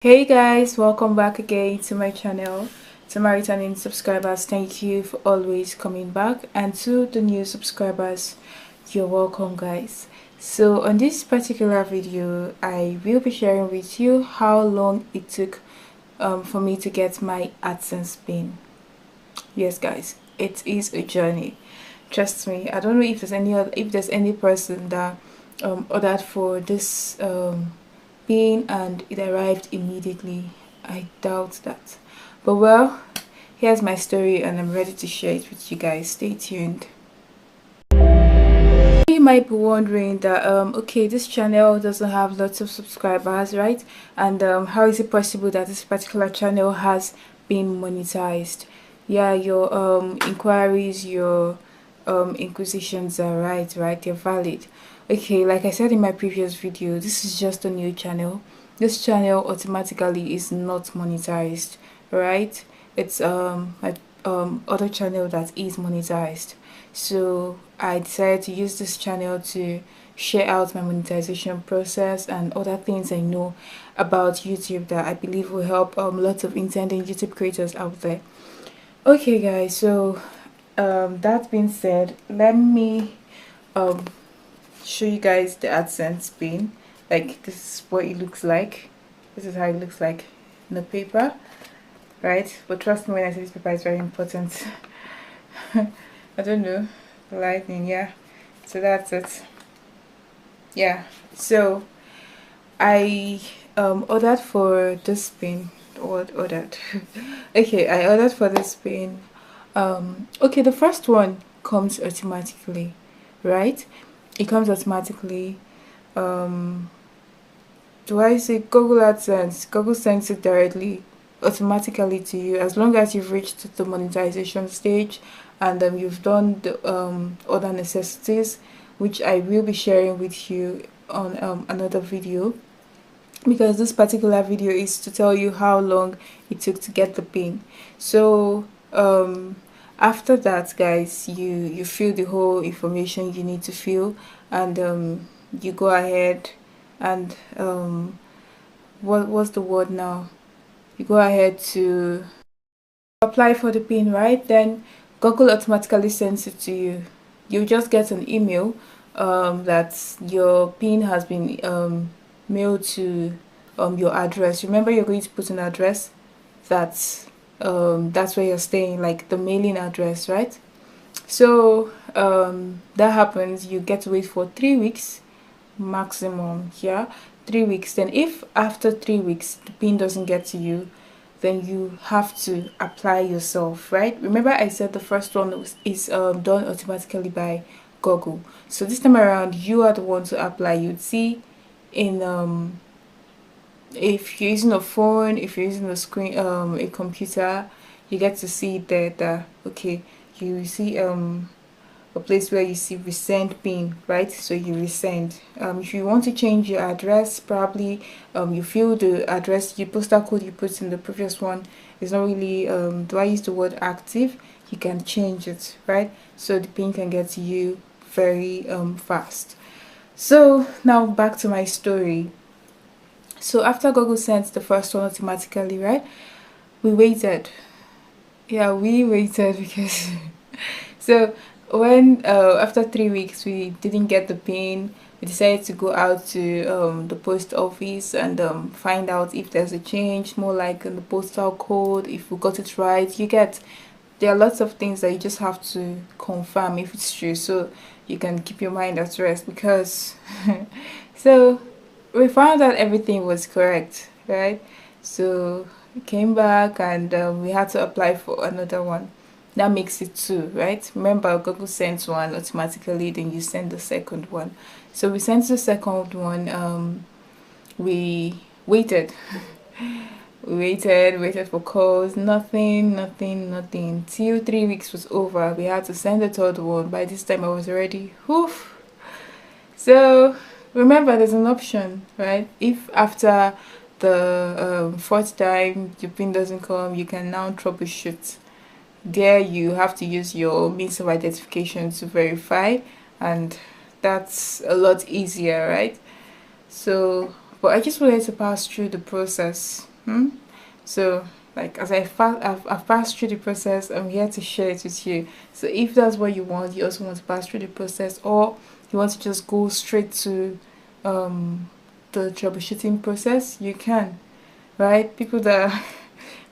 Hey guys, welcome back again to my channel. To my returning subscribers, thank you for always coming back, and to the new subscribers, you're welcome guys. So on this particular video, I will be sharing with you how long it took for me to get my AdSense PIN. Yes guys, it is a journey. Trust me. I don't know if there's any person that ordered for this PIN and it arrived immediately. I doubt that. But well, here's my story and I'm ready to share it with you guys. Stay tuned. You might be wondering that okay, this channel doesn't have lots of subscribers, right? And how is it possible that this particular channel has been monetized? Yeah, your inquiries, your inquisitions are right, they're valid. Okay, like I said in my previous video, this is just a new channel. This channel automatically is not monetized, right? It's my other channel that is monetized. So I decided to use this channel to share out my monetization process and other things I know about YouTube that I believe will help lots of intending YouTube creators out there. Okay guys, so that being said, let me show you guys the AdSense PIN. Like, this is what it looks like. This is how it looks like in the paper, right? But trust me when I say this paper is very important. I don't know, the lightning, yeah. So that's it. Yeah, so I ordered for this PIN. Ordered okay, I ordered for this PIN. Okay, the first one comes automatically, right? It comes automatically. Do I say Google AdSense? Google sends it directly automatically to you as long as you've reached the monetization stage and you've done the other necessities, which I will be sharing with you on another video, because this particular video is to tell you how long it took to get the PIN. So after that guys, you fill the whole information you need to fill, and you go ahead and what's the word now, you go ahead to apply for the PIN, right? Then Google automatically sends it to you. You just get an email that your PIN has been mailed to your address. Remember, you're going to put an address that's where you're staying, like the mailing address, right? So that happens. You get to wait for 3 weeks maximum. Yeah, 3 weeks. Then if after 3 weeks the PIN doesn't get to you, then you have to apply yourself, right? Remember I said the first one is done automatically by Google. So this time around, you are the one to apply. You'd see in if you're using a phone, if you're using a screen, a computer, you get to see that okay, you see a place where you see resend PIN, right? So you resend. If you want to change your address, probably you fill the address, your postal code you put in the previous one is not really do I use the word active, you can change it, right? So the PIN can get to you very fast. So now back to my story. So after Google sent the first one automatically, right, we waited. Yeah, we waited because so when after 3 weeks we didn't get the PIN, we decided to go out to the post office and find out if there's a change, more like in the postal code, if we got it right. You get, there are lots of things that you just have to confirm if it's true, so you can keep your mind at rest, because so we found out everything was correct, right? So we came back and we had to apply for another one. That makes it 2, right? Remember, Google sends one automatically, then you send the second one. So we sent the second one. We waited. We waited for calls, nothing till 3 weeks was over. We had to send the third one. By this time I was already so remember, there's an option, right? If after the fourth time your PIN doesn't come, you can now troubleshoot. There you have to use your means of identification to verify, and that's a lot easier, right? So but I just wanted to pass through the process So like as I've passed through the process, I'm here to share it with you. So if that's what you want, you also want to pass through the process, or you want to just go straight to the troubleshooting process, you can, right? People that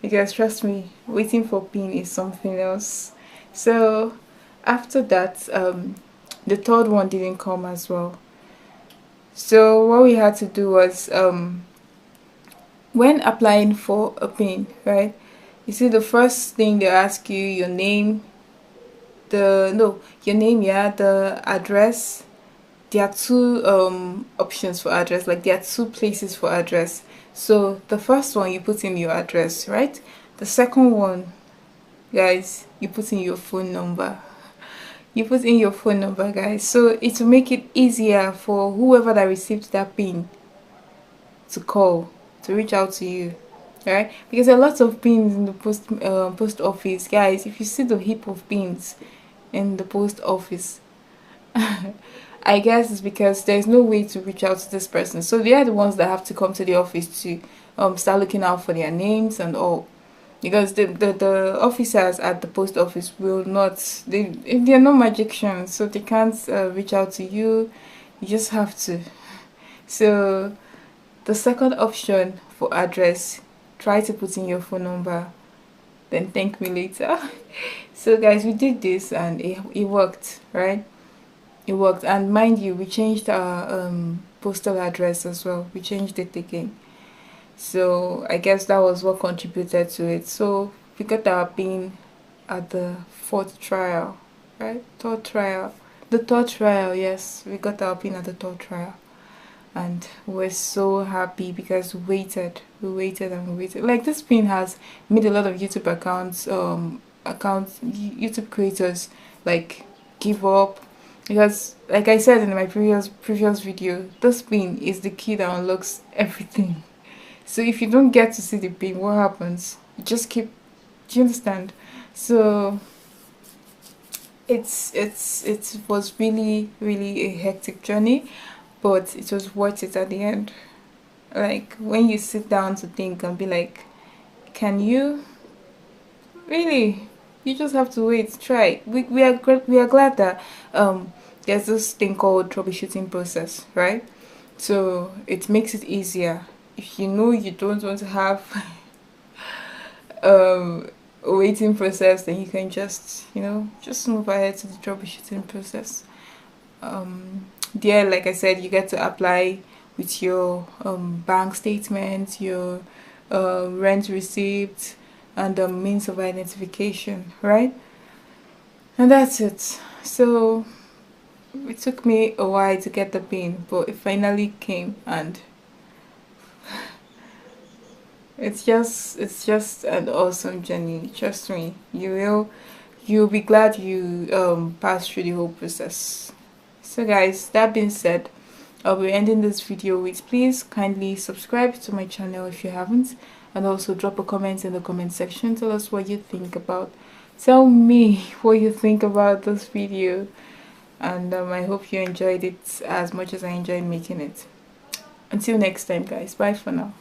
because trust me, waiting for PIN is something else. So after that, the third one didn't come as well. So what we had to do was when applying for a PIN, right? You see the first thing they ask you your name, your name, yeah, the address. There are two options for address, like there are two places for address. So the first one you put in your address, right? The second one, guys, you put in your phone number. You put in your phone number, guys, so it will make it easier for whoever that received that PIN to call, to reach out to you, right? Because there are lots of pins in the post office, guys. If you see the heap of pins in the post office, I guess it's because there's no way to reach out to this person, so they are the ones that have to come to the office to start looking out for their names and all, because the officers at the post office will not, they're not magicians, so they can't reach out to you. You just have to. So the second option for address, try to put in your phone number, then thank me later. So guys, we did this and it worked, right? It worked. And mind you, we changed our postal address as well. We changed it again. So I guess that was what contributed to it. So we got our PIN at the fourth trial, right? Third trial. The third trial, yes. We got our PIN at the third trial. And we're so happy because we waited and we waited. Like, this PIN has made a lot of YouTube YouTube creators like give up, because like I said in my previous video, this PIN is the key that unlocks everything. So if you don't get to see the PIN, what happens? You just keep, do you understand? So it was really a hectic journey, but it was worth it at the end. Like, when you sit down to think and be like, can you really? You just have to wait, try. We are glad that there's this thing called troubleshooting process, right? So it makes it easier. If you know you don't want to have a waiting process, then you can just move ahead to the troubleshooting process. There, like I said, you get to apply with your bank statement, your rent receipt, and the means of identification, right? And that's it. So it took me a while to get the PIN, but it finally came, and it's just an awesome journey. Trust me, you'll be glad you passed through the whole process. So guys, that being said, I'll be ending this video with, please kindly subscribe to my channel if you haven't, and also drop a comment in the comment section. Tell us what you think about, tell me what you think about this video, and I hope you enjoyed it as much as I enjoyed making it. Until next time, guys, bye for now.